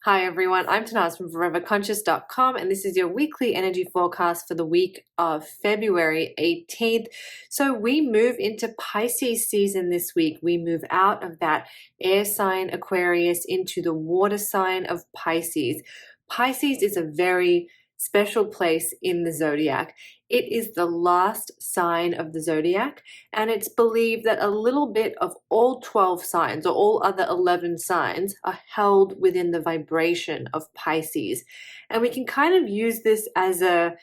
Hi everyone, I'm Tanaaz from foreverconscious.com and this is your weekly energy forecast for the week of February 18th. So we move into Pisces season this week. We move out of that air sign Aquarius into the water sign of Pisces. Pisces is a very special place in the zodiac. It is the last sign of the zodiac, and it's believed that a little bit of all 12 signs or all other 11 signs are held within the vibration of Pisces. And we can kind of use this as a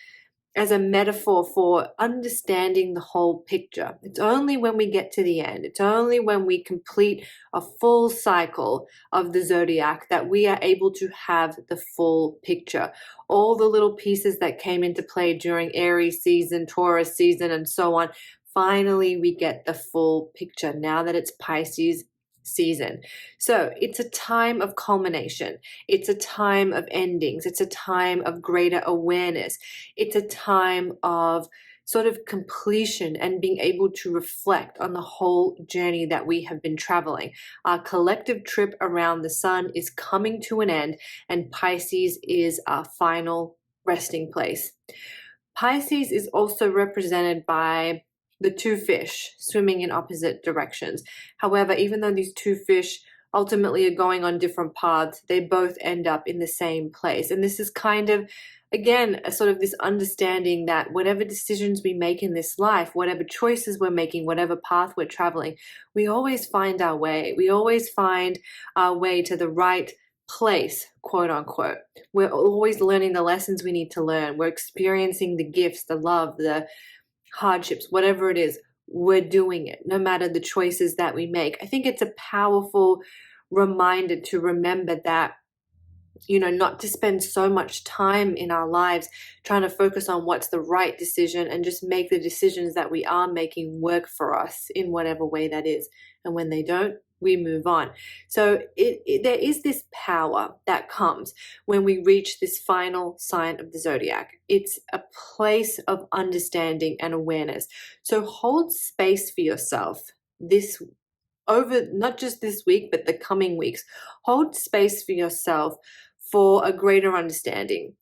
metaphor for understanding the whole picture. It's only when we get to the end, it's only when we complete a full cycle of the zodiac that we are able to have the full picture. All the little pieces that came into play during Aries season, Taurus season, and so on, finally we get the full picture now that it's Pisces season. So it's a time of culmination. It's a time of endings. It's a time of greater awareness. It's a time of sort of completion and being able to reflect on the whole journey that we have been traveling. Our collective trip around the sun is coming to an end, and Pisces is our final resting place. Pisces is also represented by the two fish swimming in opposite directions. However, even though these two fish ultimately are going on different paths, they both end up in the same place. And this is kind of, again, a sort of this understanding that whatever decisions we make in this life, whatever choices we're making, whatever path we're traveling, we always find our way. We always find our way to the right place, quote unquote. We're always learning the lessons we need to learn. We're experiencing the gifts, the love, the hardships, whatever it is, we're doing it, no matter the choices that we make. I think it's a powerful reminder to remember that, not to spend so much time in our lives trying to focus on what's the right decision and just make the decisions that we are making work for us in whatever way that is. And when they don't, we move on. So there is this power that comes when we reach this final sign of the zodiac. It's a place of understanding and awareness. So hold space for yourself this over not just this week, but the coming weeks. Hold space for yourself for a greater understanding,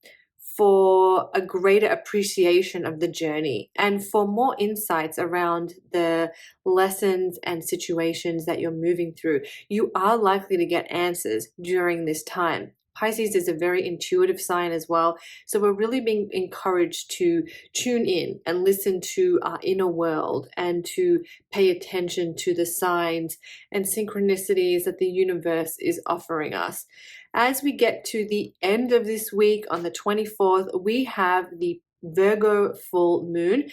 for a greater appreciation of the journey, and for more insights around the lessons and situations that you're moving through. You are likely to get answers during this time. Pisces is a very intuitive sign as well, so we're really being encouraged to tune in and listen to our inner world and to pay attention to the signs and synchronicities that the universe is offering us. As we get to the end of this week on the 24th, we have the Virgo full moon.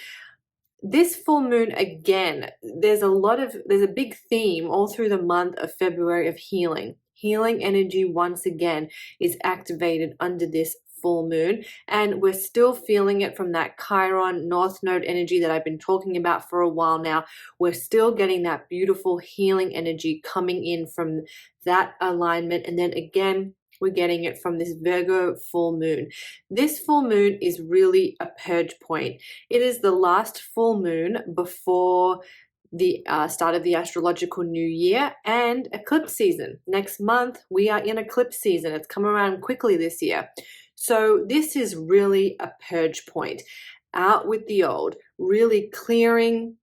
This full moon, again, there's a big theme all through the month of February of healing. Healing energy once again is activated under this full moon, and we're still feeling it from that Chiron North Node energy that I've been talking about for a while now. We're still getting that beautiful healing energy coming in from that alignment, and then again we're getting it from this Virgo full moon. This full moon is really a purge point. It is the last full moon before the start of the astrological new year and eclipse season. Next month, we are in eclipse season. It's come around quickly this year. So this is really a purge point. Out with the old, really clearing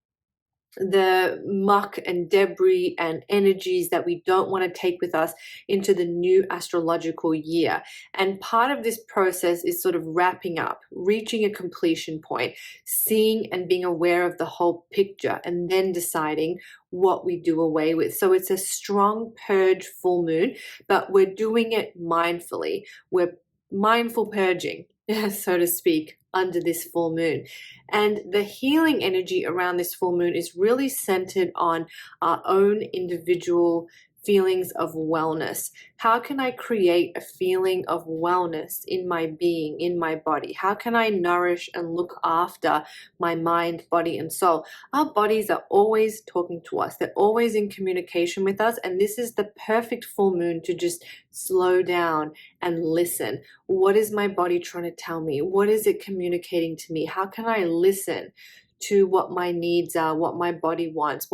the muck and debris and energies that we don't want to take with us into the new astrological year. And part of this process is sort of wrapping up, reaching a completion point, seeing and being aware of the whole picture, and then deciding what we do away with. So it's a strong purge full moon, but we're doing it mindfully. We're mindful purging, so to speak, under this full moon. And the healing energy around this full moon is really centered on our own individual feelings of wellness. How can I create a feeling of wellness in my being, in my body? How can I nourish and look after my mind, body, and soul? Our bodies are always talking to us. They're always in communication with us. And this is the perfect full moon to just slow down and listen. What is my body trying to tell me? What is it communicating to me? How can I listen to what my needs are, what my body wants,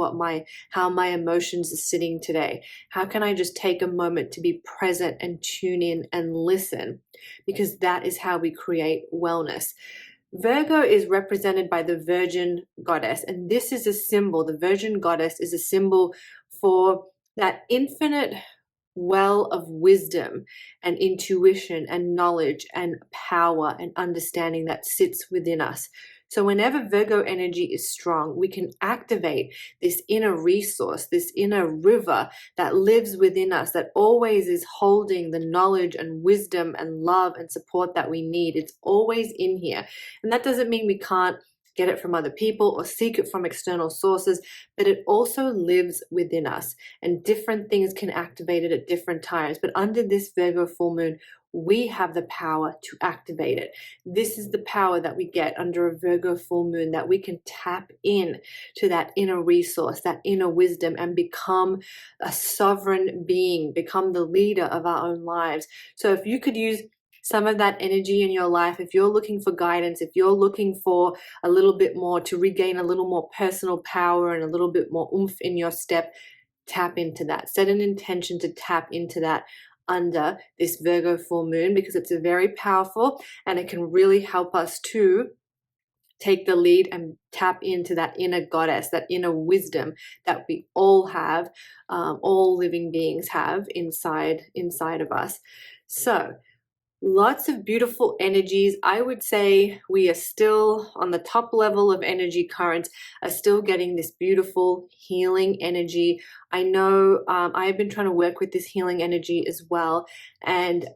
how my emotions are sitting today. How can I just take a moment to be present and tune in and listen? Because that is how we create wellness. Virgo is represented by the Virgin goddess, and this is a symbol. The Virgin goddess is a symbol for that infinite well of wisdom and intuition and knowledge and power and understanding that sits within us. So whenever Virgo energy is strong, we can activate this inner resource, this inner river that lives within us, that always is holding the knowledge and wisdom and love and support that we need. It's always in here. And that doesn't mean we can't get it from other people or seek it from external sources, but it also lives within us, and different things can activate it at different times. But under this Virgo full moon, we have the power to activate it. This is the power that we get under a Virgo full moon, that we can tap in to that inner resource, that inner wisdom, and become a sovereign being, become the leader of our own lives. So if you could use some of that energy in your life, if you're looking for guidance, if you're looking for a little bit more to regain a little more personal power and a little bit more oomph in your step, tap into that. Set an intention to tap into that under this Virgo full moon, because it's a very powerful, and it can really help us to take the lead and tap into that inner goddess, that inner wisdom that we all have, all living beings have inside of us. So lots of beautiful energies. I would say we are still on the top level of energy currents, are still getting this beautiful healing energy. I know I have been trying to work with this healing energy as well, and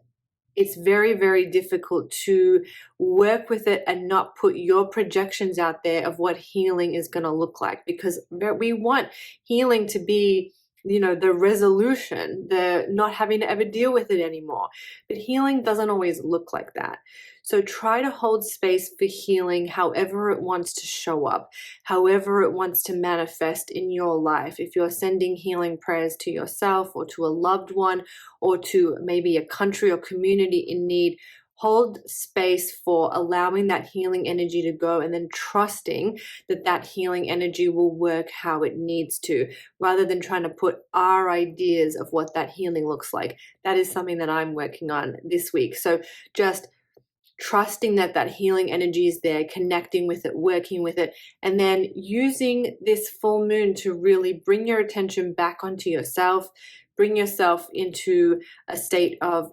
it's very, very difficult to work with it and not put your projections out there of what healing is going to look like, because we want healing to be, the resolution, the not having to ever deal with it anymore. But healing doesn't always look like that. So try to hold space for healing however it wants to show up, however it wants to manifest in your life. If you're sending healing prayers to yourself or to a loved one or to maybe a country or community in need, hold space for allowing that healing energy to go, and then trusting that that healing energy will work how it needs to, rather than trying to put our ideas of what that healing looks like. That is something that I'm working on this week. So just trusting that that healing energy is there, connecting with it, working with it, and then using this full moon to really bring your attention back onto yourself, bring yourself into a state of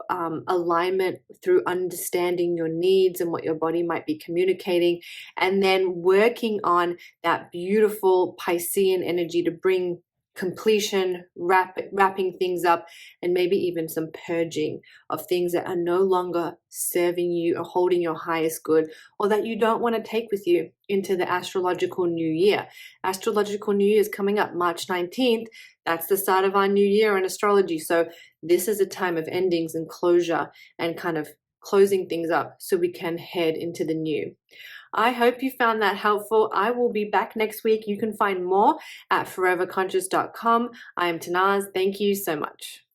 alignment through understanding your needs and what your body might be communicating, and then working on that beautiful Piscean energy to bring completion, wrapping things up, and maybe even some purging of things that are no longer serving you or holding your highest good, or that you don't want to take with you into the astrological new year. Astrological new year is coming up March 19th. That's the start of our new year in astrology. So this is a time of endings and closure and kind of closing things up so we can head into the new. I hope you found that helpful. I will be back next week. You can find more at foreverconscious.com. I am Tanaaz. Thank you so much.